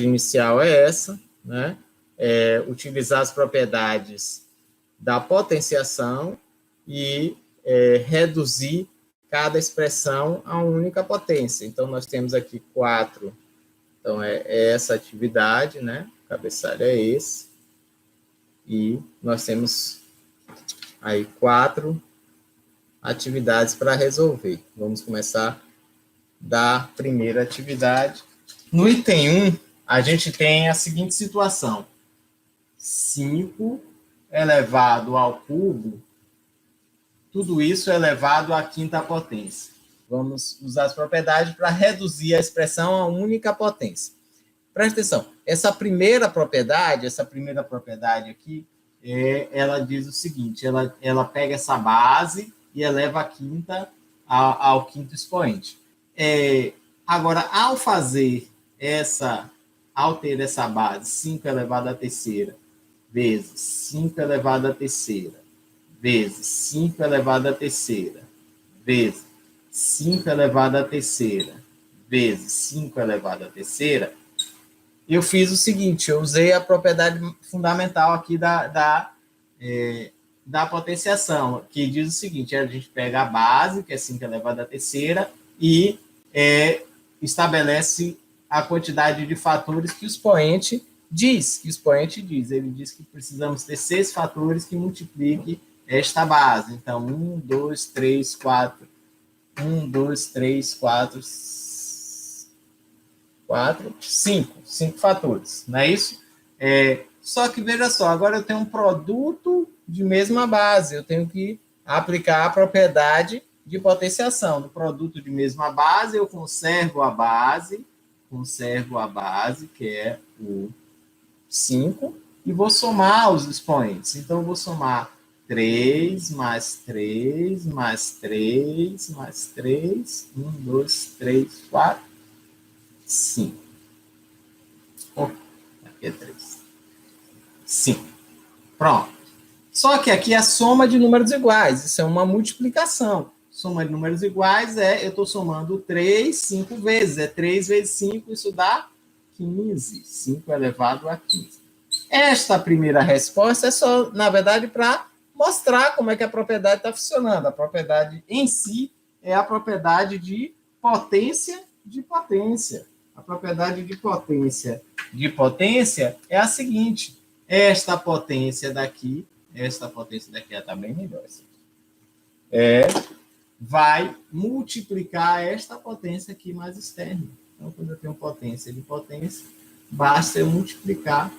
atividade inicial é essa, né? Utilizar as propriedades da potenciação e reduzir cada expressão a uma única potência. Então, nós temos aqui 4. Então, é essa atividade, né? O cabeçalho é esse. E nós temos aí 4 atividades para resolver. Vamos começar da primeira atividade. No item 1, a gente tem a seguinte situação. 5 elevado ao cubo, tudo isso elevado à quinta potência. Vamos usar as propriedades para reduzir a expressão a única potência. Presta atenção, essa primeira propriedade aqui, ela diz o seguinte, ela pega essa base e eleva a quinta ao quinto expoente. Agora, ao ter essa base, 5 elevado à terceira, vezes 5 elevado à terceira, vezes 5 elevado à terceira, vezes 5 elevado à terceira, vezes 5 elevado à terceira, eu fiz o seguinte, eu usei a propriedade fundamental aqui da potenciação, que diz o seguinte, a gente pega a base, que é 5 elevado à terceira, e estabelece a quantidade de fatores que o expoente diz. Ele diz que precisamos ter 6 fatores que multipliquem esta base. Então, 1, 2, 3, 4. 1, 2, 3, 4, 5 fatores, não é isso? Só que, veja só, agora eu tenho um produto de mesma base, eu tenho que aplicar a propriedade de potenciação. No produto de mesma base, eu conservo a base, que é o 5, e vou somar os expoentes. Então, eu vou somar 3, mais 3, mais 3, mais 3, 1, 2, 3, 4, 5. Aqui é 3. 5. Pronto. Só que aqui é a soma de números iguais. Isso é uma multiplicação. Soma de números iguais eu estou somando 3, 5 vezes. 3 vezes 5, isso dá 15. 5 elevado a 15. Esta primeira resposta é só, na verdade, para mostrar como é que a propriedade está funcionando. A propriedade em si é a propriedade de potência de potência. A propriedade de potência é a seguinte. Esta potência daqui está bem melhor. Vai multiplicar esta potência aqui mais externa. Então, quando eu tenho potência de potência, basta eu multiplicar,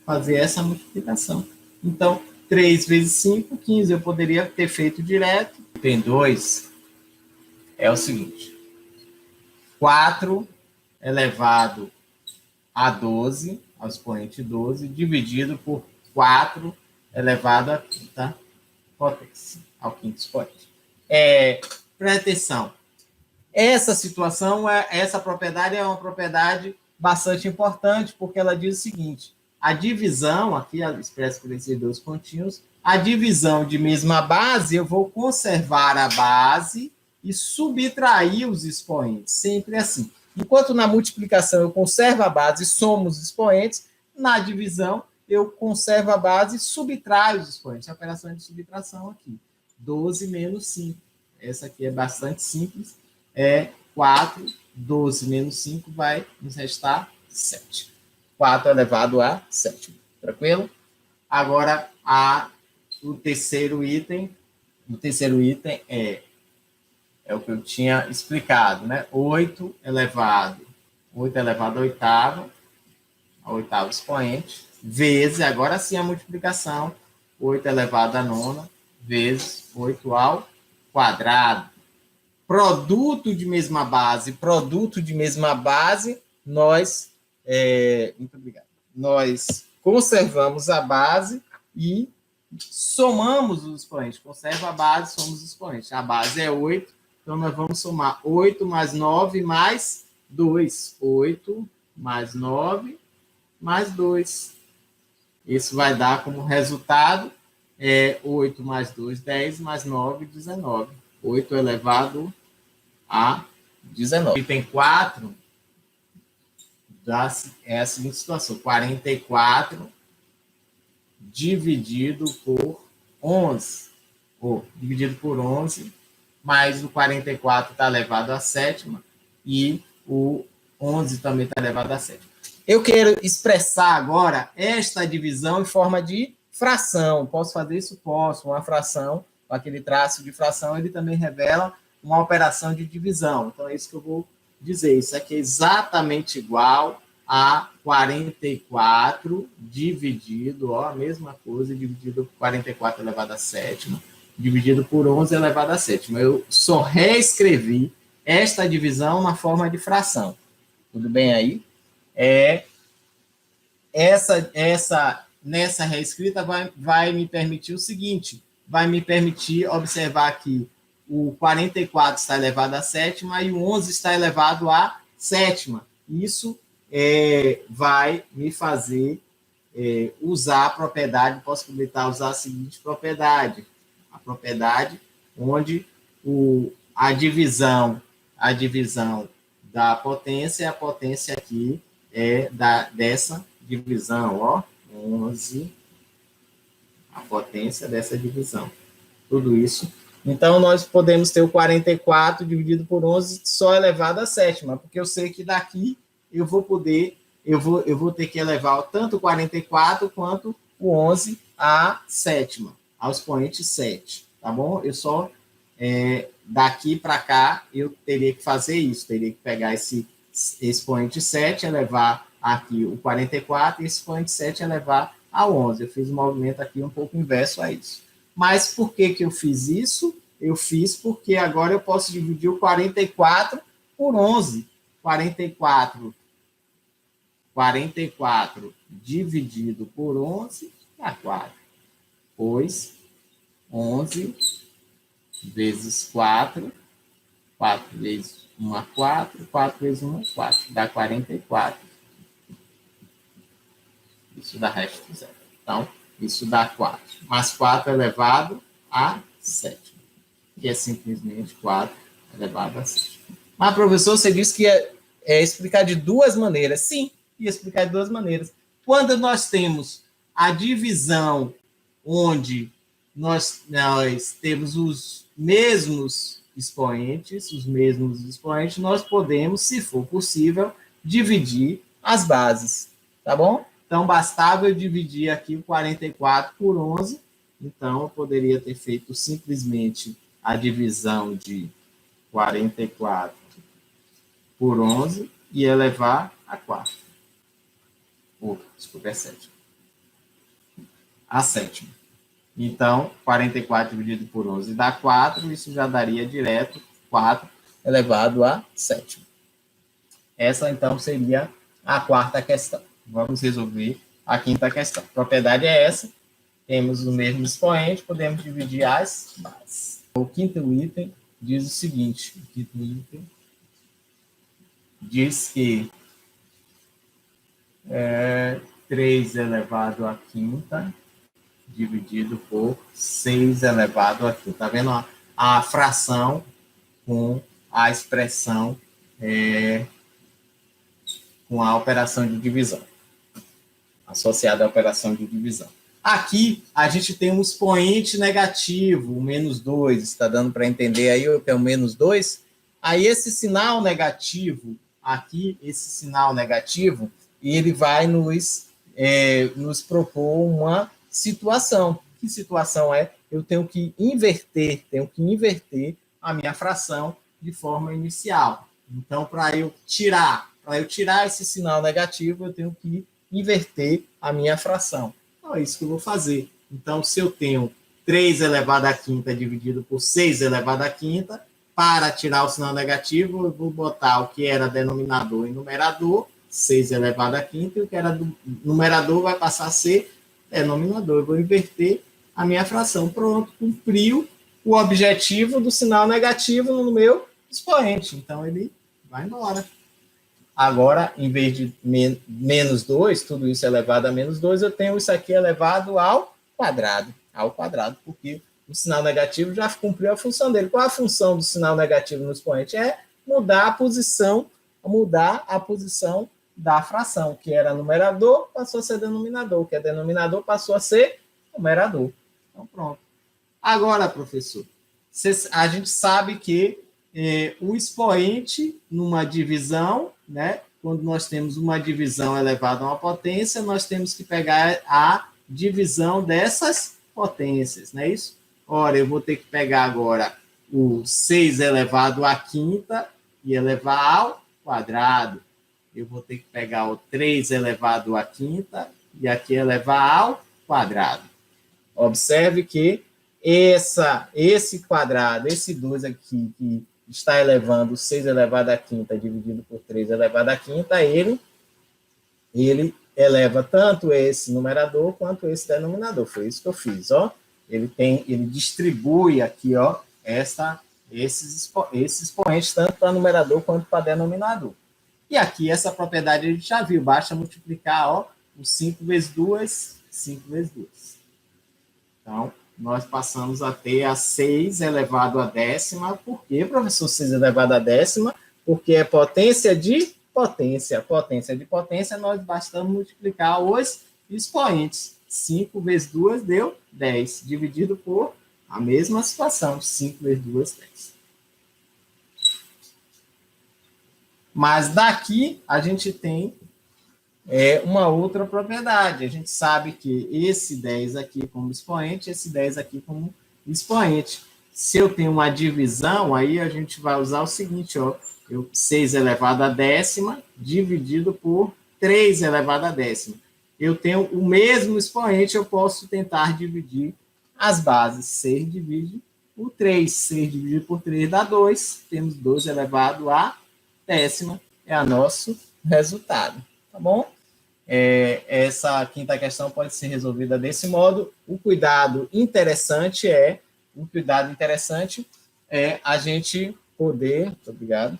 fazer essa multiplicação. Então, 3 vezes 5, 15. Eu poderia ter feito direto. Tem 2. É o seguinte. 4 elevado a 12, ao expoente 12, dividido por 4 elevado à quinta potência, ao quinto expoente. Presta atenção. Essa situação, essa propriedade é uma propriedade bastante importante, porque ela diz o seguinte, a divisão, aqui expressa por esses 2 pontinhos, a divisão de mesma base, eu vou conservar a base e subtrair os expoentes, sempre assim. Enquanto na multiplicação eu conservo a base e somo os expoentes, na divisão eu conservo a base e subtraio os expoentes. A operação de subtração aqui. 12 menos 5. Essa aqui é bastante simples. 4, 12 menos 5 vai nos restar 7. 4 elevado a 7. Tranquilo? Agora, o terceiro item. O terceiro item é o que eu tinha explicado, né? 8 elevado à oitava, ao oitavo expoente, vezes, agora sim a multiplicação, 8 elevado à nona, vezes 8 ao quadrado. Produto de mesma base, nós, muito obrigado, nós conservamos a base e somamos os expoentes. Conserva a base, somos os expoentes. A base é 8, então nós vamos somar 8 mais 9 mais 2. 8 mais 9 mais 2. Isso vai dar como resultado 8 mais 2, 10, mais 9, 19. 8 elevado a 19. Item 4 é a seguinte situação: 44 dividido por 11, ou dividido por 11, mais o 44 está elevado à sétima, e o 11 também está elevado à sétima. Eu quero expressar agora esta divisão em forma de fração. Posso fazer isso? Posso. Uma fração, com aquele traço de fração, ele também revela uma operação de divisão. Então, é isso que eu vou dizer. Isso aqui é exatamente igual a 44 dividido, ó, a mesma coisa, dividido por 44 elevado à sétima, dividido por 11 elevado à sétima. Eu só reescrevi esta divisão na forma de fração. Tudo bem aí? Nessa reescrita vai me permitir o seguinte, vai me permitir observar que o 44 está elevado à sétima e o 11 está elevado à sétima. Isso vai me fazer usar a propriedade, possibilitar usar a seguinte propriedade, a propriedade onde a divisão da potência, a potência aqui é dessa divisão, ó, 11, a potência dessa divisão. Tudo isso. Então, nós podemos ter o 44 dividido por 11 só elevado à sétima, porque eu sei que daqui eu vou ter que elevar tanto o 44 quanto o 11 à sétima, ao expoente 7, tá bom? Eu só, daqui para cá, eu teria que fazer isso, teria que pegar esse expoente 7, elevar aqui o 44, e esse expoente 7 elevar a 11. Eu fiz um movimento aqui um pouco inverso a isso. Mas por que eu fiz isso? Eu fiz porque agora eu posso dividir o 44 por 11. 44 dividido por 11 dá 4. Pois 11 vezes 4, 4 vezes 1 é 4, 4 vezes 1 é 4, dá 44. Isso dá resto zero. Então, isso dá 4. Mas 4 elevado a 7. Que é simplesmente 4 elevado a 7. Mas, professor, você disse que ia explicar de duas maneiras. Sim, ia explicar de duas maneiras. Quando nós temos a divisão onde nós temos os mesmos expoentes, nós podemos, se for possível, dividir as bases. Tá bom? Então, bastava eu dividir aqui o 44 por 11. Então, eu poderia ter feito simplesmente a divisão de 44 por 11 e elevar a 4. Desculpa, é 7. A sétima. Então, 44 dividido por 11 dá 4. Isso já daria direto 4 elevado a 7. Essa, então, seria a quarta questão. Vamos resolver a quinta questão. A propriedade é essa. Temos o mesmo expoente, podemos dividir as bases. O quinto item diz o seguinte. O quinto item diz que 3 elevado à quinta dividido por 6 elevado a quinta. Está vendo a fração com a expressão com a operação de divisão, associada à operação de divisão. Aqui, a gente tem um expoente negativo, o menos 2, está dando para entender aí o que é o menos 2? Aí, esse sinal negativo, aqui, ele vai nos propor uma situação. Que situação é? Eu tenho que inverter a minha fração de forma inicial. Então, para eu tirar esse sinal negativo, eu tenho que inverter a minha fração. Então, é isso que eu vou fazer. Então, se eu tenho 3 elevado à quinta dividido por 6 elevado à quinta, para tirar o sinal negativo, eu vou botar o que era denominador e numerador, 6 elevado à quinta, e o que era do numerador vai passar a ser denominador. Eu vou inverter a minha fração. Pronto, cumpriu o objetivo do sinal negativo no meu expoente. Então, ele vai embora. Agora, em vez de menos 2, tudo isso elevado a menos 2, eu tenho isso aqui elevado ao quadrado, porque o sinal negativo já cumpriu a função dele. Qual a função do sinal negativo no expoente? É mudar a posição da fração, que era numerador, passou a ser denominador, que é denominador, passou a ser numerador. Então, pronto. Agora, professor, a gente sabe que o expoente numa divisão, né, quando nós temos uma divisão elevada a uma potência, nós temos que pegar a divisão dessas potências, não é isso? Ora, eu vou ter que pegar agora o 6 elevado à quinta e elevar ao quadrado. Eu vou ter que pegar o 3 elevado à quinta e aqui elevar ao quadrado. Observe que esse quadrado, esse 2 aqui, que está elevando 6 elevado à quinta dividido por 3 elevado à quinta, ele eleva tanto esse numerador quanto esse denominador. Foi isso que eu fiz, ó. Ele distribui aqui, ó, esses expoentes tanto para numerador quanto para denominador. E aqui essa propriedade a gente já viu, basta multiplicar, ó, o 5 vezes 2, 5 vezes 2. Então, nós passamos a ter a 6 elevado à décima. Por que, professor, 6 elevado à décima? Porque é potência de potência. Potência de potência, nós bastamos multiplicar os expoentes. 5 vezes 2 deu 10, dividido por a mesma situação, 5 vezes 2, 10. Mas daqui a gente tem uma outra propriedade. A gente sabe que esse 10 aqui como expoente, esse 10 aqui como expoente. Se eu tenho uma divisão, aí a gente vai usar o seguinte, ó, 6 elevado à décima dividido por 3 elevado à décima. Eu tenho o mesmo expoente, eu posso tentar dividir as bases. 6 divide por 3. 6 dividido por 3 dá 2. Temos 2 elevado à décima. É o nosso resultado. Tá bom? Essa quinta questão pode ser resolvida desse modo. O cuidado interessante é a gente poder... Muito obrigado.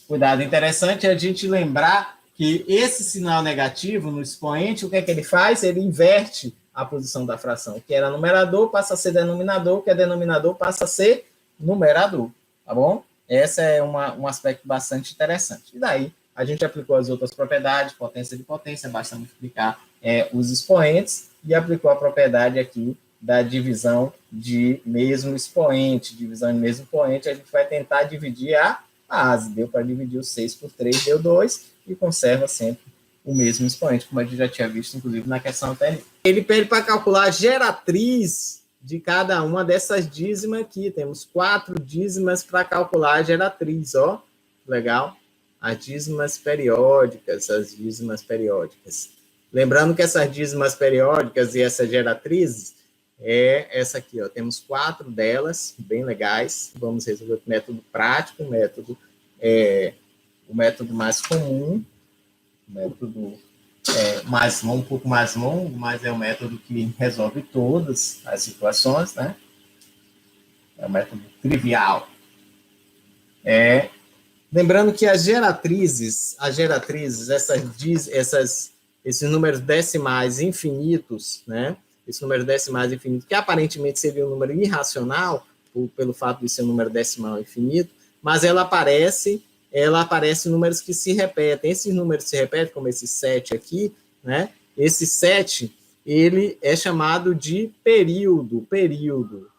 Cuidado interessante é a gente lembrar que esse sinal negativo no expoente, o que é que ele faz? Ele inverte a posição da fração. O que era numerador passa a ser denominador, o que é denominador passa a ser numerador. Tá bom? Esse é um aspecto bastante interessante. E daí, a gente aplicou as outras propriedades, potência de potência, basta multiplicar os expoentes, e aplicou a propriedade aqui da divisão de mesmo expoente. Divisão de mesmo expoente, a gente vai tentar dividir a base. Deu para dividir o 6 por 3, deu 2, e conserva sempre o mesmo expoente, como a gente já tinha visto, inclusive, na questão anterior. Ele pede para calcular a geratriz de cada uma dessas dízimas aqui. Temos 4 dízimas para calcular a geratriz, ó. Legal? As dízimas periódicas, Lembrando que essas dízimas periódicas e essas geratrizes essa aqui, ó. Temos 4 delas, bem legais. Vamos resolver o método prático, o método mais comum, o método mais longo, um pouco mais longo, mas é o método que resolve todas as situações, né? É o método trivial. Lembrando que as geratrizes, esses números decimais infinitos, né? Esses números decimais infinitos, que aparentemente seria um número irracional, pelo fato de ser um número decimal infinito, mas ela aparece em números que se repetem. Esses números se repetem, como esse 7 aqui, né? Esse 7, ele é chamado de período.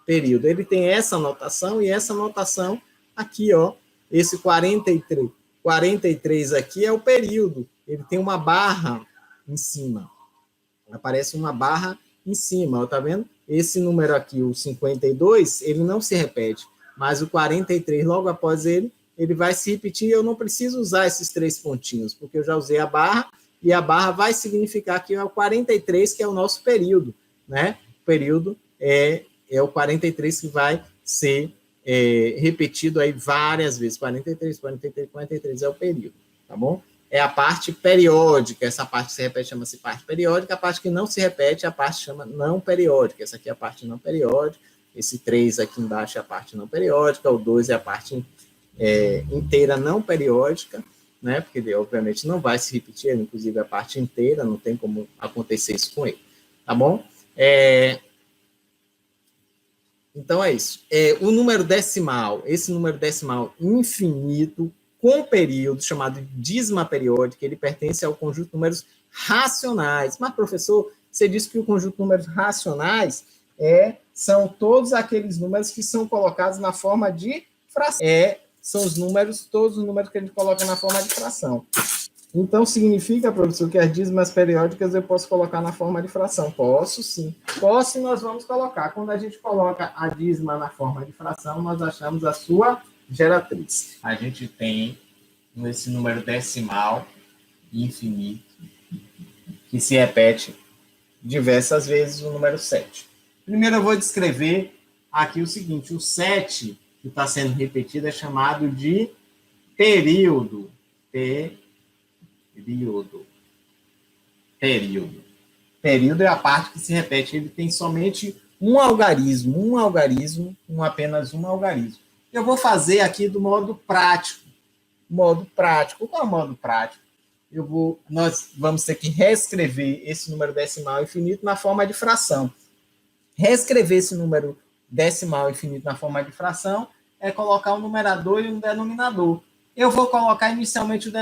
Ele tem essa notação, e essa notação aqui, ó, esse 43 aqui é o período. Ele tem uma barra em cima. Aparece uma barra em cima, ó, tá vendo? Esse número aqui, o 52, ele não se repete, mas o 43, logo após ele vai se repetir, e eu não preciso usar esses 3 pontinhos, porque eu já usei a barra, e a barra vai significar que é o 43, que é o nosso período, né? O período é o 43 que vai ser repetido aí várias vezes. 43 é o período, tá bom? É a parte periódica. Essa parte que se repete chama-se parte periódica. A parte que não se repete, a parte chama não periódica. Essa aqui é a parte não periódica. Esse 3 aqui embaixo é a parte não periódica. O 2 é a parte inteira não periódica, né? Porque ele, obviamente, não vai se repetir, inclusive a parte inteira, não tem como acontecer isso com ele, tá bom? Então, é isso. O número decimal, esse número decimal infinito, com período, chamado dízima periódica, ele pertence ao conjunto de números racionais. Mas, professor, você disse que o conjunto de números racionais são todos aqueles números que são colocados na forma de fração. São todos os números que a gente coloca na forma de fração. Então, significa, professor, que as dízimas periódicas eu posso colocar na forma de fração? Posso, sim. Posso, e nós vamos colocar. Quando a gente coloca a dízima na forma de fração, nós achamos a sua geratriz. A gente tem esse número decimal infinito, que se repete diversas vezes, o número 7. Primeiro eu vou descrever aqui o seguinte: o 7, que está sendo repetido, é chamado de período. Período é a parte que se repete. Ele tem somente apenas um algarismo. Eu vou fazer aqui do modo prático. Qual é o modo prático? Nós vamos ter que reescrever esse número decimal infinito na forma de fração. Reescrever esse número decimal infinito na forma de fração é colocar um numerador e um denominador. Eu vou colocar inicialmente o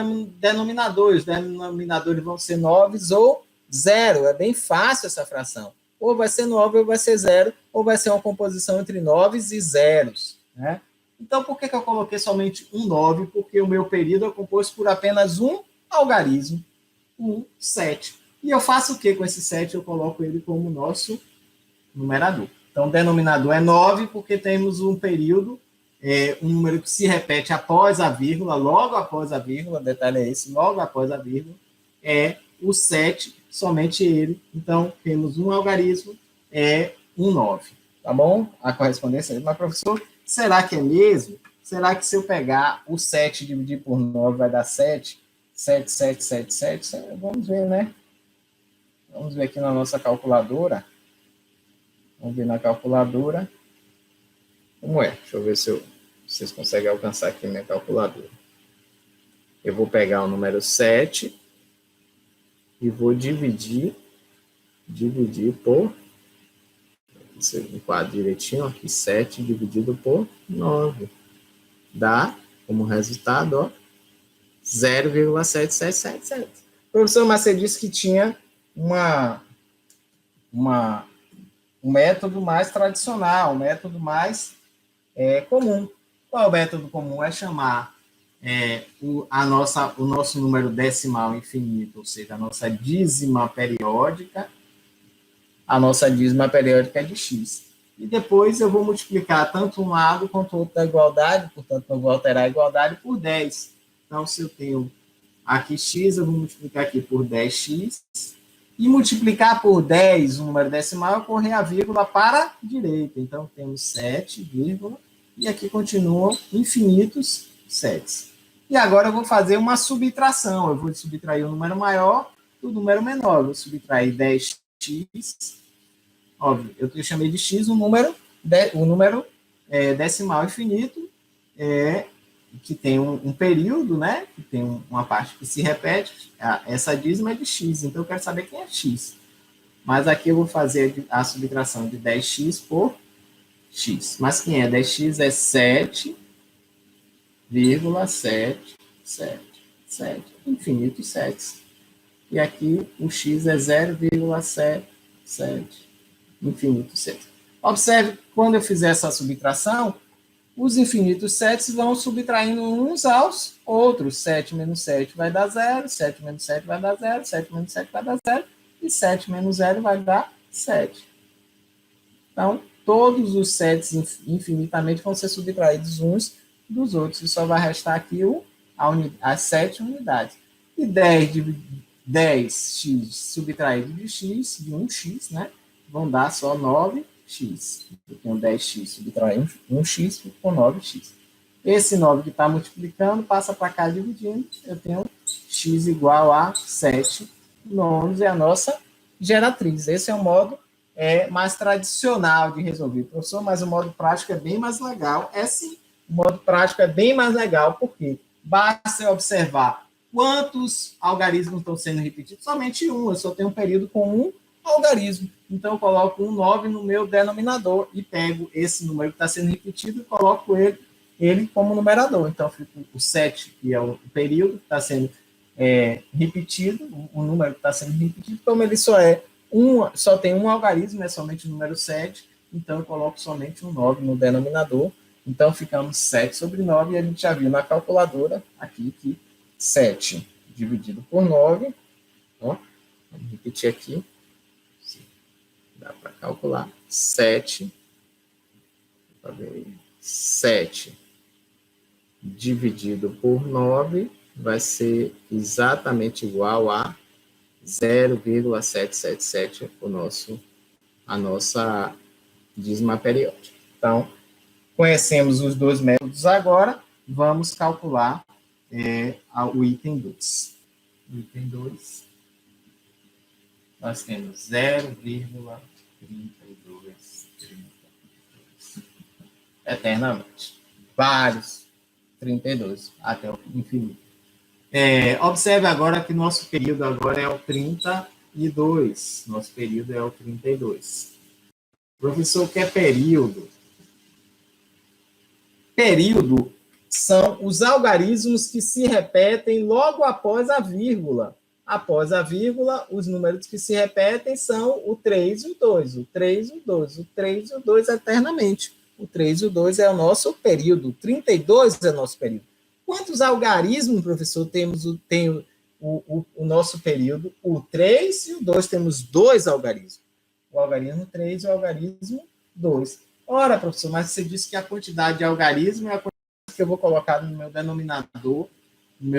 denominador. Os denominadores vão ser 9 ou 0. É bem fácil essa fração. Ou vai ser 9 ou vai ser 0, ou vai ser uma composição entre 9 e zeros, né? Então, por que eu coloquei somente um 9? Porque o meu período é composto por apenas um algarismo, um 7. E eu faço o que com esse 7? Eu coloco ele como nosso numerador. Então, o denominador é 9, porque temos um período, um número que se repete após a vírgula, logo após a vírgula, detalhe é esse, logo após a vírgula, é o 7, somente ele. Então, temos um algarismo, um 9. Tá bom? A correspondência é. Mas, professor, será que é mesmo? Será que se eu pegar o 7 e dividir por 9 vai dar 7? 7, 7, 7, 7? Vamos ver, né? Vamos ver aqui na nossa calculadora. Vamos ver na calculadora. Como é? Deixa eu ver se vocês conseguem alcançar aqui minha calculadora. Eu vou pegar o número 7 e vou dividir por... Você enquadra direitinho aqui, 7 dividido por 9. Dá, como resultado, ó, 0,7777. Professor, mas você disse que tinha um método mais tradicional, um método mais comum. Qual é o método comum? É chamar o nosso número decimal infinito, ou seja, a nossa dízima periódica. A nossa dízima periódica é de x. E depois eu vou multiplicar tanto um lado quanto o outro da igualdade, portanto, eu vou alterar a igualdade por 10. Então, se eu tenho aqui x, eu vou multiplicar aqui por 10x. E multiplicar por 10 o número decimal, eu correr a vírgula para a direita. Então, temos 7, vírgula, e aqui continuam infinitos 7. E agora eu vou fazer uma subtração. Eu vou subtrair o número maior do número menor. Eu vou subtrair 10x. Óbvio, eu chamei de x o número decimal infinito, que tem um período, né? Que tem uma parte que se repete. Essa dízima é de x, então eu quero saber quem é x. Mas aqui eu vou fazer a subtração de 10x por x. Mas quem é 10x é 7,777, infinito 7. E aqui o x é 0,77, infinito 7. Observe, quando eu fizer essa subtração, os infinitos 7 vão subtraindo uns aos outros. 7 menos 7 vai dar 0, 7 menos 7 vai dar 0, 7 menos 7 vai dar 0, e 7 menos 0 vai dar 7. Então, todos os 7 infinitamente vão ser subtraídos uns dos outros, e só vai restar aqui as 7 unidades. E 10x subtraído de x, de 1x, né? Vão dar só 9x. Eu tenho 10x subtraindo 1x por 9x. Esse 9 que está multiplicando passa para cá dividindo. Eu tenho x igual a 7 nonos, é a nossa geratriz. Esse é o modo mais tradicional de resolver. Professor, mas o modo prático é bem mais legal. É sim, o modo prático é bem mais legal, porque basta observar quantos algarismos estão sendo repetidos? Somente um. Eu só tenho um período com um algarismo. Então, eu coloco um 9 no meu denominador e pego esse número que está sendo repetido e coloco ele ele como numerador. Então, fica o 7, que é o período, está sendo repetido, o número que está sendo repetido, como ele só tem um algarismo, é somente o número 7, então eu coloco somente um 9 no denominador. Então, ficamos 7 sobre 9, e a gente já viu na calculadora aqui que 7 dividido por 9, ó, vamos repetir aqui, dá para calcular, 7 dividido por 9 vai ser exatamente igual a 0,777, a nossa dízima periódica. Então, conhecemos os dois métodos agora, vamos calcular o item 2. O item 2, nós temos 0,32 eternamente. Vários 32 até o infinito. Observe agora que nosso período agora é o 32. Nosso período é o 32. Professor, o que é período? Período são os algarismos que se repetem logo após a vírgula. Após a vírgula, os números que se repetem são o 3 e o 2. O 3 e o 2. O 3 e o 2 eternamente. O 3 e o 2 é o nosso período. O 32 é o nosso período. Quantos algarismos, professor, tem o nosso período? O 3 e o 2. Temos 2 algarismos. O algarismo 3 e o algarismo 2. Ora, professor, mas você disse que a quantidade de algarismo é a quantidade que eu vou colocar no meu denominador, no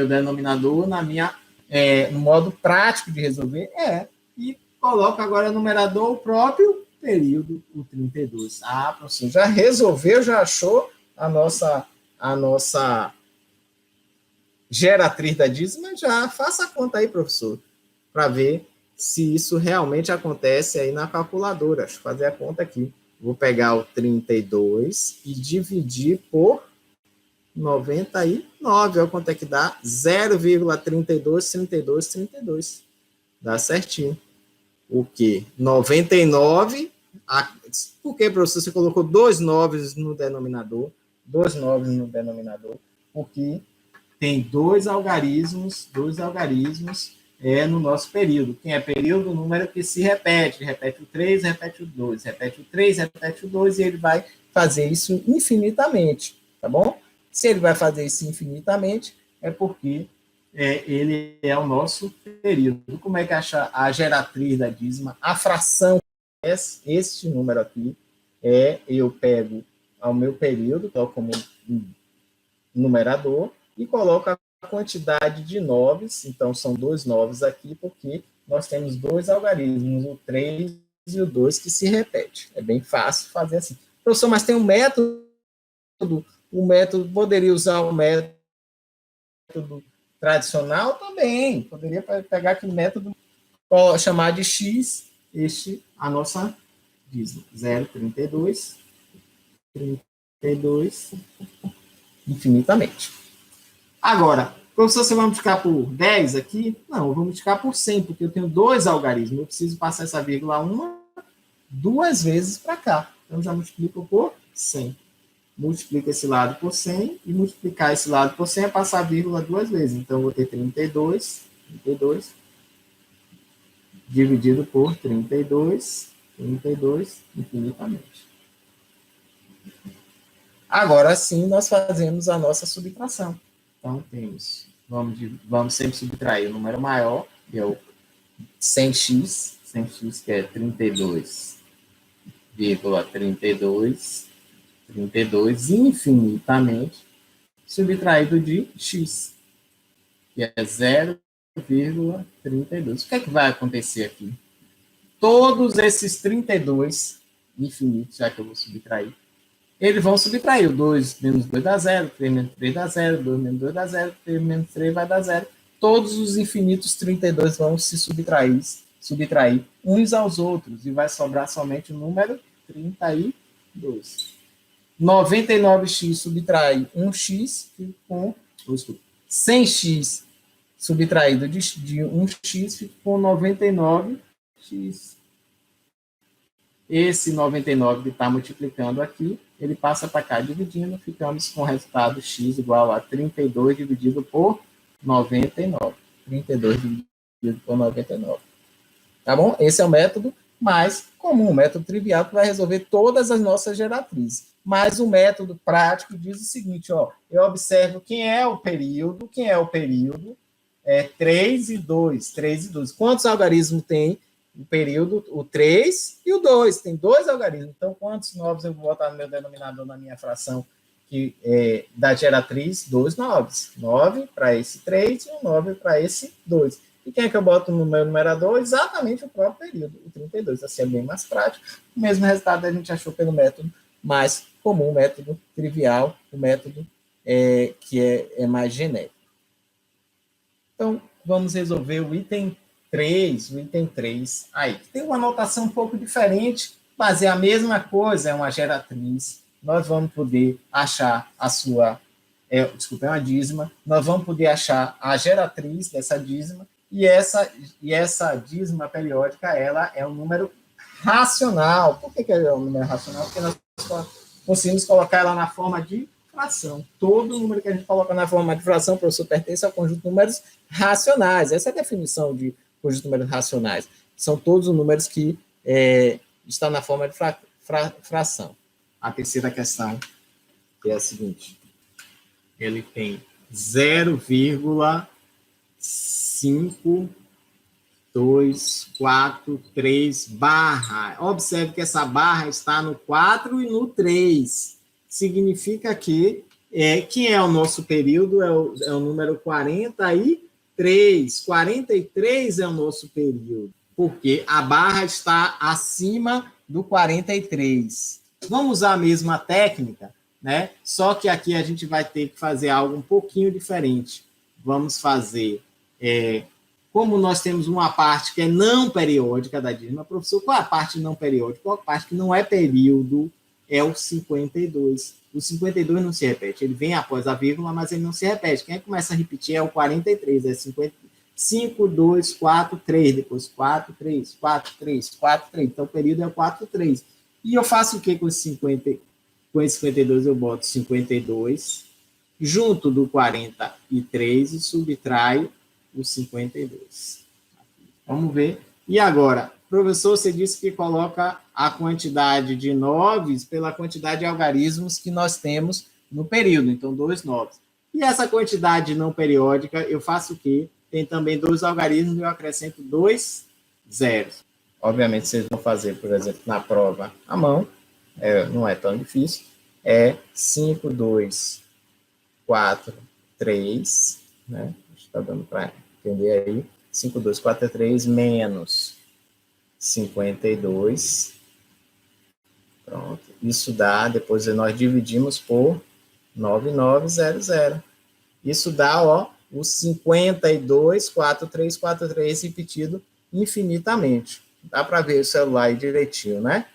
modo prático de resolver, e coloco agora no numerador o próprio período, o 32. Ah, professor, já resolveu, já achou a nossa geratriz da dízima? Já faça a conta aí, professor, para ver se isso realmente acontece aí na calculadora. Deixa eu fazer a conta aqui. Vou pegar o 32 e dividir por 99. Olha quanto é que dá? 0,323232. Dá certinho. O quê? 99. Por que, professor, você colocou 2 9 no denominador? 2 9 no denominador. Porque tem dois algarismos no nosso período. Quem é período? O número que se repete. Repete o 3, repete o 2. Repete o 3, repete o 2, e ele vai fazer isso infinitamente. Tá bom? Se ele vai fazer isso infinitamente, é porque ele é o nosso período. Como é que acha a geratriz da dízima? A fração, este número aqui, eu pego ao meu período, tal como numerador, e coloco a quantidade de noves, então são 2 noves aqui, porque nós temos 2 algarismos, o 3 e o 2, que se repete. É bem fácil fazer assim. Professor, mas tem um método, poderia usar o método tradicional também, poderia pegar aquele método, chamar de x, a nossa dízima, 0,32, 32, infinitamente. Agora, professor, você vai multiplicar por 10 aqui? Não, eu vou multiplicar por 100, porque eu tenho 2 algarismos. Eu preciso passar essa vírgula 2 vezes para cá. Então, já multiplico por 100. Multiplica esse lado por 100, e multiplicar esse lado por 100 é passar a vírgula 2 vezes. Então, eu vou ter 32, dividido por 32, infinitamente. Agora sim, nós fazemos a nossa subtração. Então, vamos sempre subtrair o número maior, que é o 100x, que é 32,32, infinitamente, subtraído de x, que é 0,32. O que é que vai acontecer aqui? Todos esses 32 infinitos, já que eu vou subtrair, eles vão subtrair. O 2 menos 2 dá 0, 3 menos 3 dá 0, 2 menos 2 dá 0, 3 menos 3 vai dar 0. Todos os infinitos 32 vão se subtrair uns aos outros, e vai sobrar somente o número 32. 99x subtrai 1x com 100x subtraído de 1x fica com 99x. Esse 99 que está multiplicando aqui ele passa para cá dividindo, ficamos com o resultado x igual a 32 dividido por 99. 32 dividido por 99. Tá bom? Esse é o método mais comum, o método trivial, que vai resolver todas as nossas geratrizes. Mas o método prático diz o seguinte, ó, eu observo quem é o período, é 3 e 2, 3 e 2. Quantos algarismos tem o período? O 3 e o 2, tem 2 algarismos. Então, quantos novos eu vou botar no meu denominador, na minha fração da geratriz? 2 noves. 9 para esse 3 e 9 para esse 2. E quem é que eu boto no meu numerador? Exatamente o próprio período, o 32. Assim é bem mais prático. O mesmo resultado a gente achou pelo método mais comum, o método trivial, o método que é mais genérico. Então, vamos resolver o item 3, aí. Tem uma notação um pouco diferente, mas é a mesma coisa, é uma geratriz. Nós vamos poder achar é uma dízima, nós vamos poder achar a geratriz dessa dízima, e essa dízima periódica, ela é um número racional. Por que é um número racional? Porque nós conseguimos colocar ela na forma de fração. Todo número que a gente coloca na forma de fração, professor, pertence ao conjunto de números racionais. Essa é a definição de conjunto de números racionais. São todos os números que estão na forma de fração. A terceira questão é a seguinte. Ele tem 0,5243 barra. Observe que essa barra está no 4 e no 3. Significa que quem é o nosso período é o número 43. 43 é o nosso período, porque a barra está acima do 43. Vamos usar a mesma técnica, né? Só que aqui a gente vai ter que fazer algo um pouquinho diferente. Vamos fazer, como nós temos uma parte que é não periódica da dízima, professor, qual é a parte não periódica? Qual a parte que não é período? É o 52. O 52 não se repete. Ele vem após a vírgula, mas ele não se repete. Quem começa a repetir é o 43. É 5, 2, 4, 3. Depois 4, 3, 4, 3, 4, 3. Então, o período é o 4, 3. E eu faço o que com esse 50? Com esse 52, eu boto 52 junto do 43 e subtraio o 52. Vamos ver. E agora, professor, você disse que coloca a quantidade de noves pela quantidade de algarismos que nós temos no período. Então, 2 noves. E essa quantidade não periódica, eu faço o quê? Tem também 2 algarismos e eu acrescento 2 zeros. Obviamente, vocês vão fazer, por exemplo, na prova à mão. Não é tão difícil. 5, 2, 4, 3. Né? Está dando para entender aí. 5, 2, 4, 3 menos 52. Pronto. Isso dá, depois nós dividimos por 9900. Isso dá, ó, o 52, 4343 repetido infinitamente. Dá para ver o celular aí direitinho, né?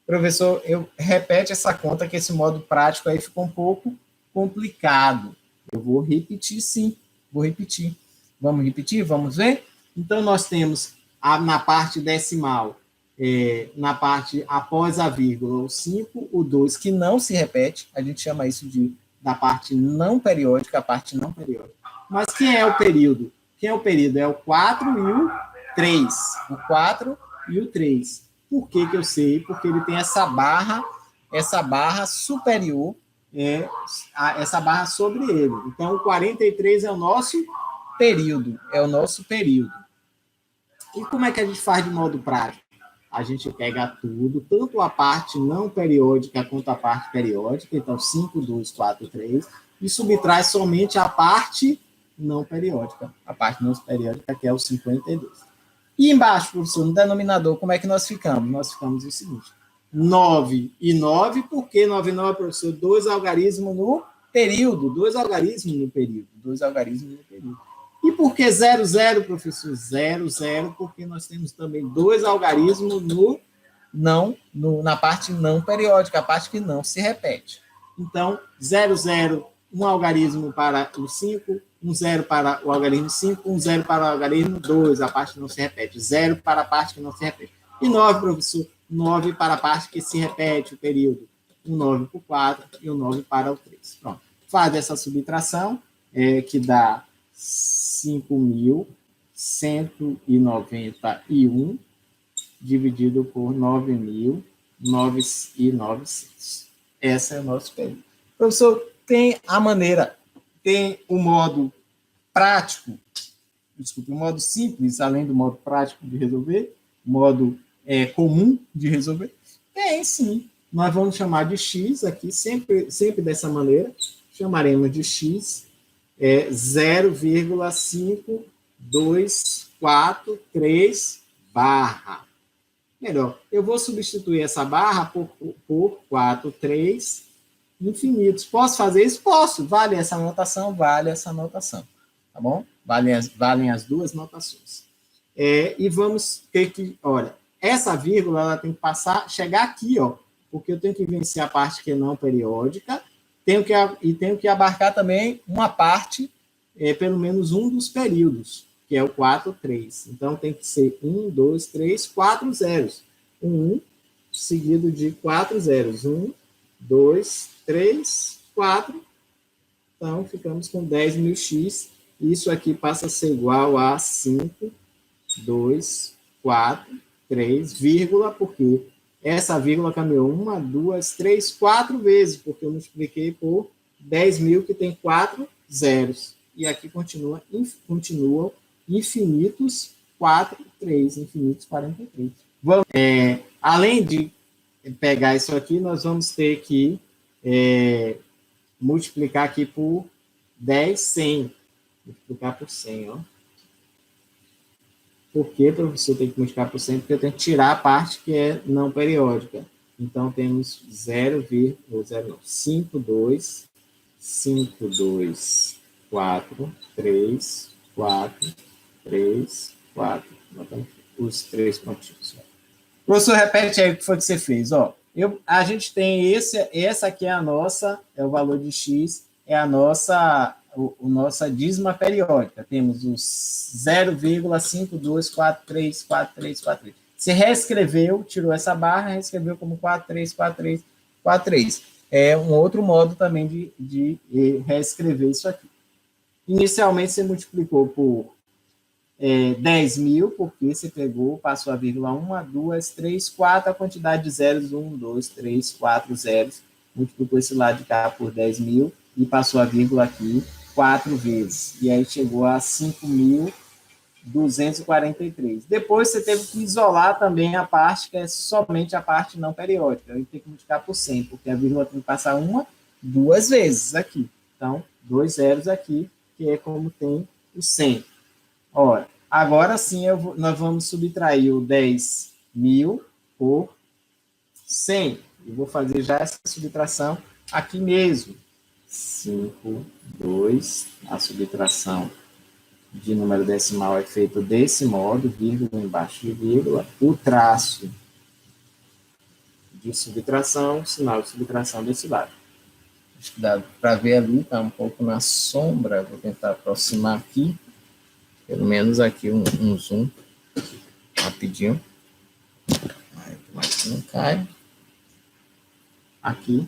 Professor, repete essa conta, que esse modo prático aí ficou um pouco complicado. Eu vou repetir, sim. Vou repetir. Vamos repetir? Vamos ver? Então, nós temos na parte decimal, na parte após a vírgula, o 5, o 2, que não se repete. A gente chama isso da parte não periódica, a parte não periódica. Mas quem é o período? Quem é o período? É o 4 e o 3. O 4 e o 3. Por que eu sei? Porque ele tem essa barra superior, essa barra sobre ele. Então, o 43 é o nosso período. E como é que a gente faz de modo prático? A gente pega tudo, tanto a parte não periódica quanto a parte periódica, então 5, 2, 4, 3, e subtrai somente a parte não periódica. A parte não periódica, que é o 52. E embaixo, professor, no denominador, como é que nós ficamos? Nós ficamos o seguinte: 9 e 9, por que 9 e 9, professor? 2 algarismos no período. 2 algarismos no período. E por que 0, 0, professor? 0, 0, porque nós temos também 2 algarismos na parte não periódica, a parte que não se repete. Então, 0, 0, um algarismo para o 5, um 0 para o algarismo 5, um 0 para o algarismo 2, a parte que não se repete. 0 para a parte que não se repete. E 9, professor? 9 para a parte que se repete, o período. o 9 por 4 e o 9 para o 3. Pronto. Faz essa subtração, que dá 5.191 dividido por 9.900. Essa é o nosso período. Professor, tem o modo prático, desculpe, o modo simples, além do modo prático de resolver, modo comum de resolver? Tem, sim. Nós vamos chamar de x aqui, sempre dessa maneira, chamaremos de x 0,5243 barra. Melhor, eu vou substituir essa barra por 4, 3 infinitos. Posso fazer isso? Posso. Vale essa anotação? Vale essa anotação. Tá bom? Valem as duas notações. E vamos ter que, olha, essa vírgula ela tem que chegar aqui, ó, porque eu tenho que vencer a parte que é não periódica, tenho que abarcar também uma parte, pelo menos um dos períodos, que é o 4, 3. Então, tem que ser 1, 2, 3, 4 zeros. 1 seguido de 4 zeros. 1, 2, 3, 4. Então, ficamos com 10.000x. Isso aqui passa a ser igual a 5, 2, 4, 3, vírgula, porque essa vírgula caminhou 1, 2, 3, 4 vezes, porque eu multipliquei por 10.000, que tem 4 zeros. E aqui continuam infinitos 4, 3, infinitos 43. Além de pegar isso aqui, nós vamos ter que multiplicar aqui por 10, 100. Multiplicar por 100, ó. Por que, professor, tem que multiplicar por 100? Porque eu tenho que tirar a parte que é não periódica. Então, temos 5, 2, 4, 3, 4, 3, 4. Os 3 pontinhos. Professor, repete aí o que foi que você fez. Ó, a gente tem essa aqui é a nossa, é o valor de x, é a nossa dízima periódica. Temos os 0,52434343. Você reescreveu, tirou essa barra, reescreveu como 434343. É um outro modo também de reescrever isso aqui. Inicialmente, você multiplicou por 10.000, porque você passou a vírgula 1, 2, 3, 4, a quantidade de zeros, 1, 2, 3, 4 zeros, multiplicou esse lado de cá por 10.000 e passou a vírgula aqui 4 vezes. E aí chegou a 5.243. Depois você teve que isolar também a parte que é somente a parte não periódica. Eu tenho que multiplicar por 100, porque a vírgula tem que passar 2 vezes aqui. Então, 2 zeros aqui, que é como tem o 100. Ora, agora sim nós vamos subtrair o 10.000 por 100. Eu vou fazer já essa subtração aqui mesmo. 5, 2, a subtração de número decimal é feita desse modo, vírgula embaixo de vírgula, o traço de subtração, sinal de subtração desse lado. Acho que dá para ver ali, está um pouco na sombra, vou tentar aproximar aqui, pelo menos aqui um zoom, rapidinho. Aqui não cai. Aqui.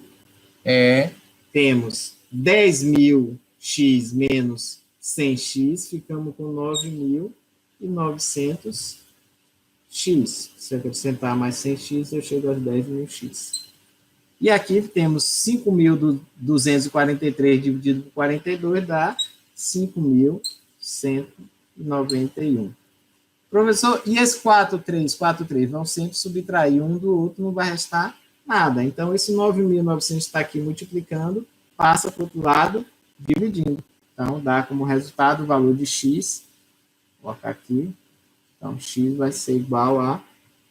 Temos 10.000x menos 100x, ficamos com 9.900x. Se eu acrescentar mais 100x, eu chego a 10.000x. E aqui temos 5.243 dividido por 42 dá 5.191. Professor, e esse 4, 3 vão sempre subtrair um do outro, não vai restar nada. Então, esse 9.900 está aqui multiplicando, passa para o outro lado, dividindo. Então, dá como resultado o valor de x. Vou colocar aqui. Então, x vai ser igual a...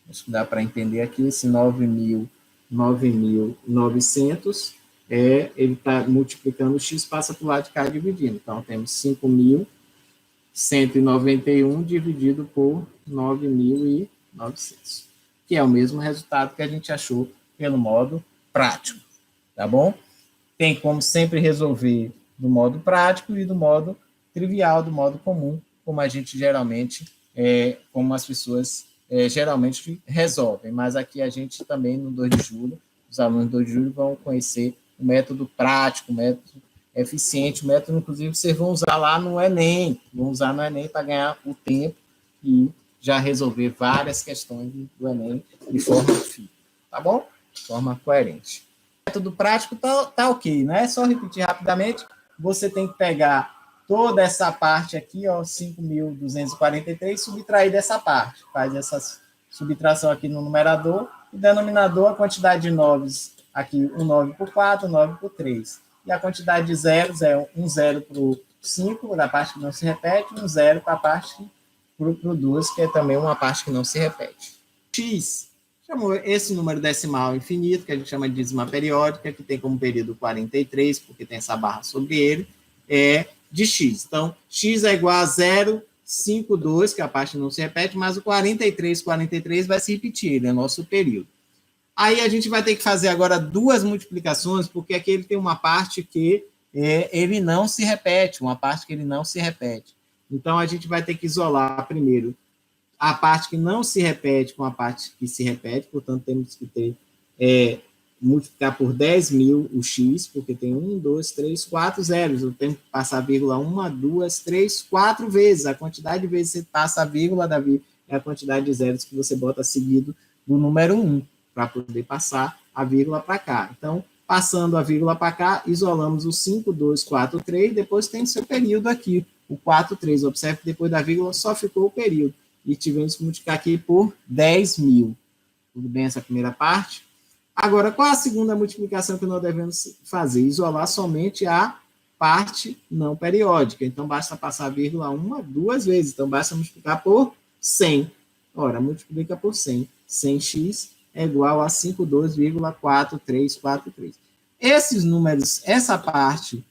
Acho que dá para entender aqui, esse 9.900, ele está multiplicando o x, passa para o lado de cá dividindo. Então, temos 5.191 dividido por 9.900, que é o mesmo resultado que a gente achou pelo modo prático, tá bom? Tem como sempre resolver do modo prático e do modo trivial, do modo comum, como a gente geralmente, como as pessoas geralmente resolvem. Mas aqui a gente também, no 2 de julho, os alunos do Júlio vão conhecer o método prático, o método eficiente, o método, inclusive, vocês vão usar lá no Enem, para ganhar o tempo e já resolver várias questões do Enem de forma firme, tá bom? De forma coerente. O método prático tá ok, né? Só repetir rapidamente, você tem que pegar toda essa parte aqui, ó, 5.243, subtrair dessa parte. Faz essa subtração aqui no numerador e denominador a quantidade de noves aqui, um 9 por 4, 9 por 3. E a quantidade de zeros é um 0 para o 5, da parte que não se repete, um 0 para a parte para o 2, que é também uma parte que não se repete. X, chamou esse número decimal infinito, que a gente chama de dízima periódica, que tem como período 43, porque tem essa barra sobre ele, é de x. Então, x é igual a 0,52, que é a parte que não se repete, mas o 43 vai se repetir, ele é nosso período. Aí a gente vai ter que fazer agora duas multiplicações, porque aqui ele tem uma parte que ele não se repete, uma parte que ele não se repete. Então, a gente vai ter que isolar primeiro a parte que não se repete com a parte que se repete, portanto, temos que ter multiplicar por 10.000 o x, porque tem 1, 2, 3, 4 zeros. Eu tenho que passar a vírgula 1, 2, 3, 4 vezes. A quantidade de vezes que você passa a vírgula, Davi, é a quantidade de zeros que você bota seguido do número 1, para poder passar a vírgula para cá. Então, passando a vírgula para cá, isolamos o 5, 2, 4, 3, depois tem seu período aqui, o 4, 3. Observe que depois da vírgula só ficou o período. E tivemos que multiplicar aqui por 10.000. Tudo bem essa primeira parte? Agora, qual a segunda multiplicação que nós devemos fazer? Isolar somente a parte não periódica. Então, basta passar a vírgula 1, 2 vezes. Então, basta multiplicar por 100. Ora, multiplica por 100. 100x é igual a 52,4343. Esses números, essa parte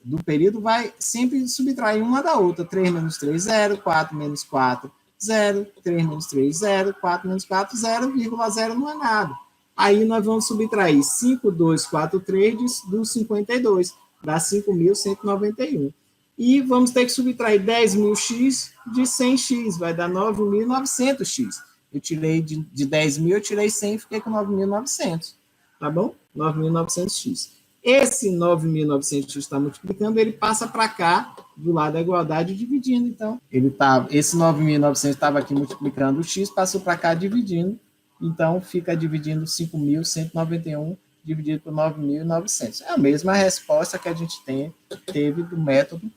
do período vai sempre subtrair uma da outra. 3 menos 3, 0. 4 menos 4, 0. 3 menos 3, 0. 4 menos 4, 0. 0 não é nada. Aí nós vamos subtrair 5.243 do 52, dá 5.191. E vamos ter que subtrair 10.000x de 100x, vai dar 9.900x. Eu tirei de 10.000, eu tirei 100, fiquei com 9.900, tá bom? 9.900x. Esse 9.900x está multiplicando, ele passa para cá, do lado da igualdade, dividindo. Então, esse 9.900 estava aqui multiplicando o x, passou para cá dividindo. Então, fica dividindo 5.191 dividido por 9.900. É a mesma resposta que a gente teve do método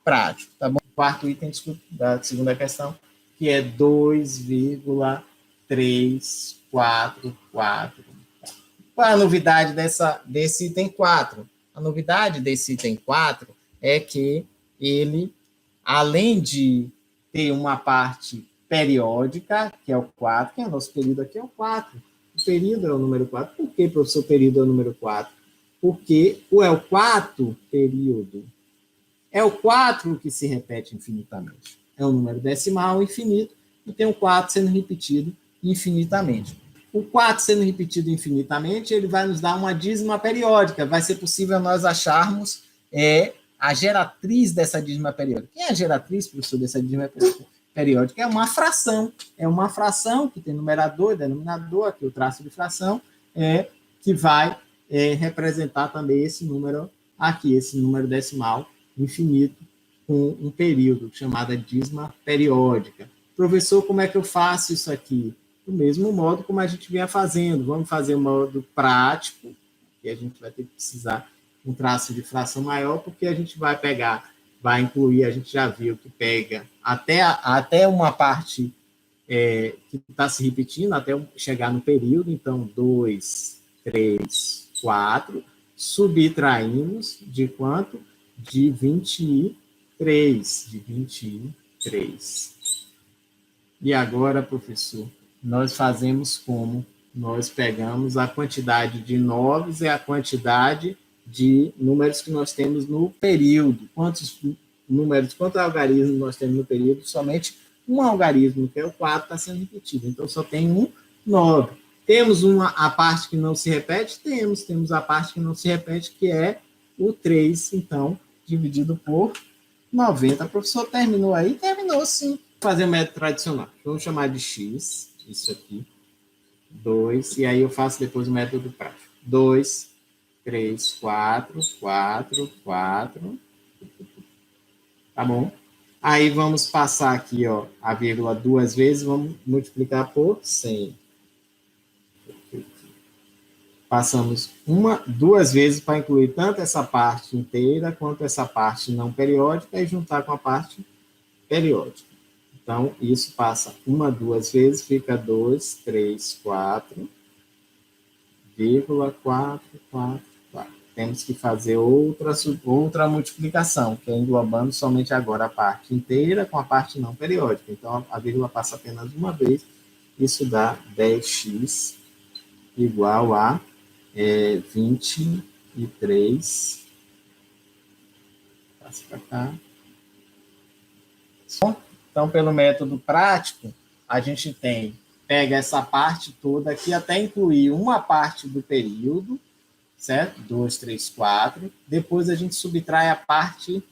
prático, tá bom? O quarto item da segunda questão, que é 2,344. Qual é a novidade desse item 4? A novidade desse item 4 é que ele, além de ter uma parte periódica, que é o 4, que é o nosso período aqui, é o 4. O período é o número 4. Por que, professor, o período é o número 4? Porque é o quarto período. É o 4 que se repete infinitamente. É um número decimal infinito e tem o 4 sendo repetido infinitamente. O 4 sendo repetido infinitamente, ele vai nos dar uma dízima periódica. Vai ser possível nós acharmos a geratriz dessa dízima periódica. Quem é a geratriz, professor, dessa dízima periódica? É uma fração que tem numerador e denominador, aqui o traço de fração, que vai representar também esse número aqui, esse número decimal infinito, com um período, chamada dízima periódica. Professor, como é que eu faço isso aqui? Do mesmo modo como a gente vinha fazendo. Vamos fazer o modo prático, que a gente vai ter que precisar de um traço de fração maior, porque a gente vai incluir, a gente já viu que pega até uma parte que está se repetindo, até chegar no período. Então, 2, 3, 4, subtraímos de quanto? De 23. De 23. E agora, professor, nós fazemos como? Nós pegamos a quantidade de noves e a quantidade de números que nós temos no período. Quantos algarismos nós temos no período? Somente um algarismo, que é o 4, está sendo repetido. Então, só tem um 9. Temos a parte que não se repete? Temos a parte que não se repete, que é o 3, então, dividido por 90. O professor terminou aí? Terminou, sim. Vou fazer o método tradicional. Vamos chamar de x, isso aqui. 2, e aí eu faço depois o método prático. 2, 3, 4, 4, 4. Tá bom? Aí vamos passar aqui, ó, a vírgula duas vezes, vamos multiplicar por 100. Passamos duas vezes para incluir tanto essa parte inteira quanto essa parte não periódica e juntar com a parte periódica. Então, isso passa duas vezes, fica 2, 3, 4, vírgula 4, 4, 4. Temos que fazer outra multiplicação, que é englobando somente agora a parte inteira com a parte não periódica. Então, a vírgula passa apenas uma vez. Isso dá 10x igual a 23. Passa para cá. Então, pelo método prático, a gente pega essa parte toda aqui até incluir uma parte do período, certo? 2, 3, 4. Depois a gente subtrai a parte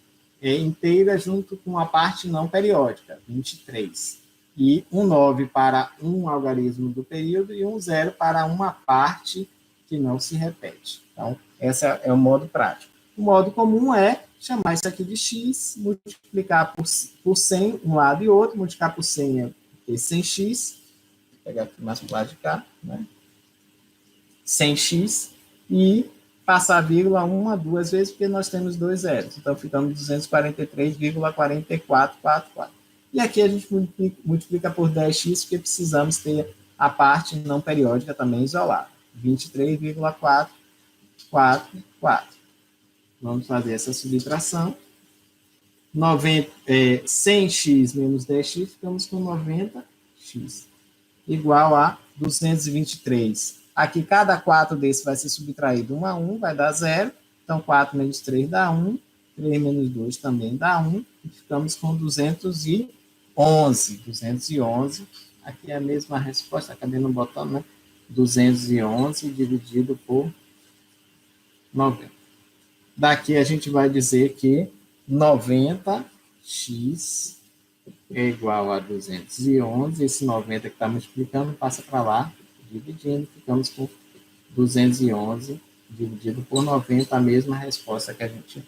inteira junto com a parte não periódica, 23. E 9 para um algarismo do período e 0 para uma parte que não se repete. Então, esse é o modo prático. O modo comum é chamar isso aqui de x, multiplicar por 100 um lado e outro, multiplicar por 100 é 100x, vou pegar aqui mais para o lado de cá, né? 100x, e passar a vírgula duas vezes, porque nós temos dois zeros. Então, ficamos 243,4444. E aqui a gente multiplica por 10x, porque precisamos ter a parte não periódica também isolada. 23,444. Vamos fazer essa subtração. 100x menos 10x, ficamos com 90x. Igual a 223. Aqui, cada 4 desses vai ser subtraído 1 a 1, vai dar 0. Então, 4 menos 3 dá 1. 3 menos 2 também dá 1. E ficamos com 211. 211. Aqui é a mesma resposta, acabei não botando, né? 211 dividido por 90. Daqui a gente vai dizer que 90x é igual a 211. Esse 90 que está multiplicando passa para lá, dividindo, ficamos com 211 dividido por 90, a mesma resposta que a gente